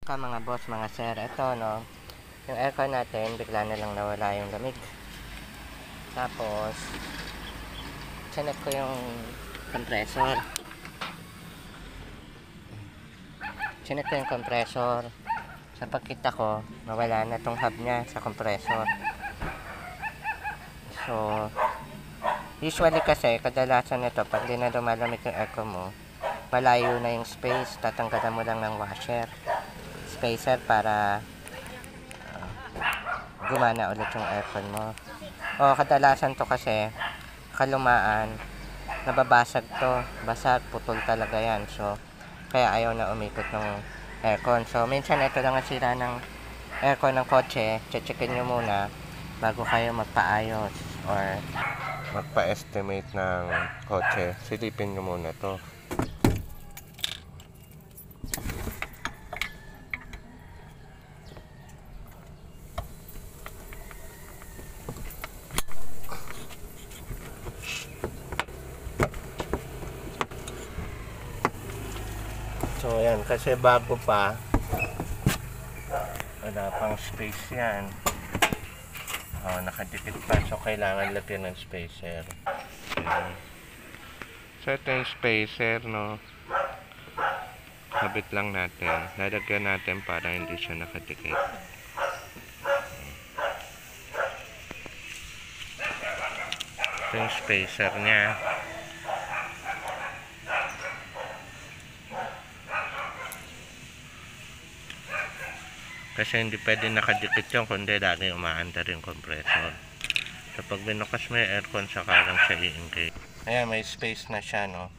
Mga boss, mga sir, ito no, yung aircon natin bigla na lang nawala yung lamig. Tapos chinek ko yung compressor. Sa pagkita ko, nawala na tong hub nya sa compressor. So usually kasi kadalasan nito pag di na lumalamig yung aircon mo, malayo na yung space, tatanggalan mo lang ng washer spacer para gumana ulit yung aircon mo. O kadalasan to kasi kalumaan, nababasag to, basag, putol talaga yan. So kaya ayaw na umikot ng aircon. So minsan ito lang ang sira ng aircon ng kotse, checkin nyo muna bago kayo magpaayos or magpa-estimate ng kotse. Silipin nyo muna to. So ayan, kasi bago pa, wala pang space yan. Nakadikit pa, so kailangan lagyan ng spacer. Okay. So ito yung spacer, no, kabit lang natin, lalagyan natin para hindi siya nakadikit. Ito yung spacer nya. Kasi hindi pwede nakadikit yun, kundi lagi umaandar yung compressor. So pag binukas mo yung aircon, saka lang siya i-engage. Ayan, may space na siya, no.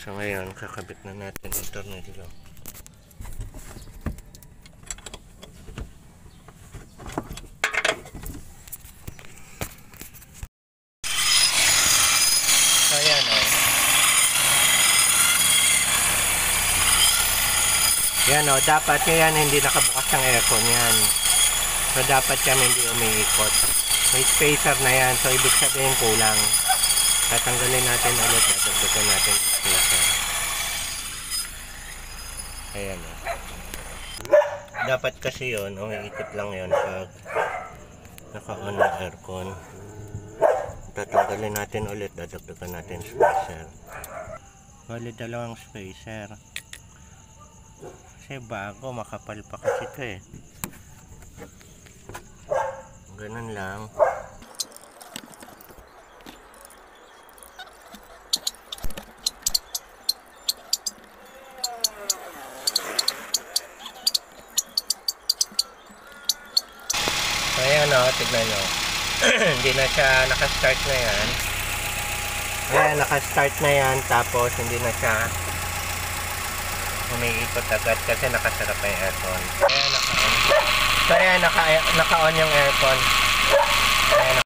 So ngayon, kakabit na natin yung tornilyo. So ayan, oh. Yan o, dapat yan hindi nakabukas ang aircon yan. So dapat yan hindi umiikot. May spacer na yan, so ibig sabihin kulang. Tatanggalin natin ulit, dadagdagan natin yung spacer. Ayan o. Dapat kasi yun, umiikot lang yun pag naka-on ang aircon. Tatanggalin natin ulit, dadagdagan natin spacer. Bali dalawang spacer. Kasi bago, makapal pa kasi ito eh. Ganun lang. So ayan o, tignan nyo. Hindi na siya nakastart na yan. Ayan, nakastart na yan. Tapos hindi na siya umiikot agad kasi nakasara pa yung aircon. Ayan, naka-on. So ayan, naka-on yung aircon. Ayan,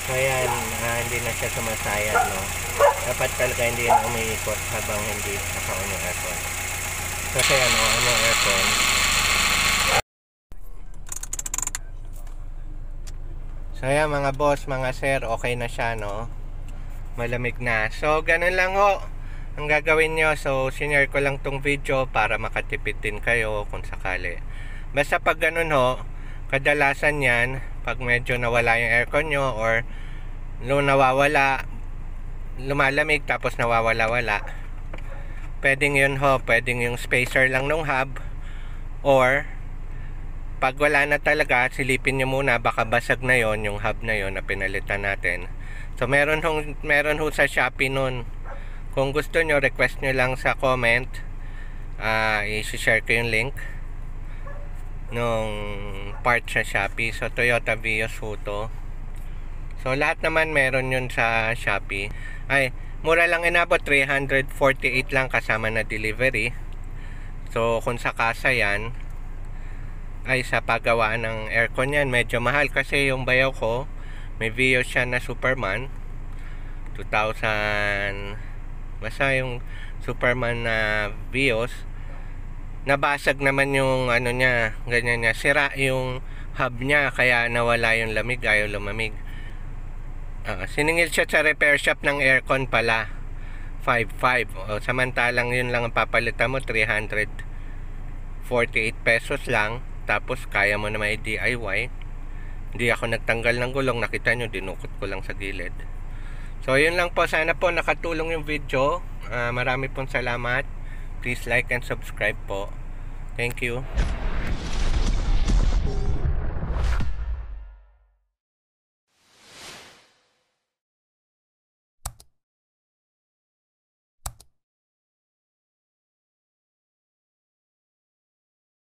so ayan, hindi na siya sumasayad, no. Dapat talaga hindi yan umiikot habang hindi naka-on yung aircon. Kasi ano, on yung aircon. So ayan mga boss, mga sir, okay na siya, no. Malamig na. So ganun lang ho ang gagawin nyo. So sinare ko lang tong video para makatipid din kayo kung sakali. Basta pag ganun ho, kadalasan yan pag medyo nawala yung aircon nyo or nawawala, lumalamig tapos nawawala-wala, pwedeng yun ho, pwedeng yung spacer lang nung hub, or pag wala na talaga, silipin nyo muna, baka basag na yon yung hub na yon na pinalitan natin. So meron ho sa Shopee nun. Kung gusto nyo, request nyo lang sa comment. I-share ko yung link nung part sa Shopee. So Toyota Vios Photo. So lahat naman meron yun sa Shopee. Ay, mura lang inabot, 348 lang kasama na delivery. So kung sa kasa yan, ay sa paggawaan ng aircon yan, medyo mahal kasi yung bayaw ko, may Vios siya na Superman 2000, basta yung Superman na Vios, nabasag naman yung ano niya, ganyan niya, sira yung hub niya, kaya nawala yung lamig, ayaw lumamig. Siningil siya sa repair shop ng aircon pala, 5.5. Samantalang yun lang ang papalitan mo, 300 48 pesos lang. Tapos kaya mo na may DIY. Hindi ako nagtanggal ng gulong. Nakita nyo, dinukot ko lang sa gilid. So yun lang po, sana po nakatulong yung video. Marami pong salamat. Please like and subscribe po. Thank you.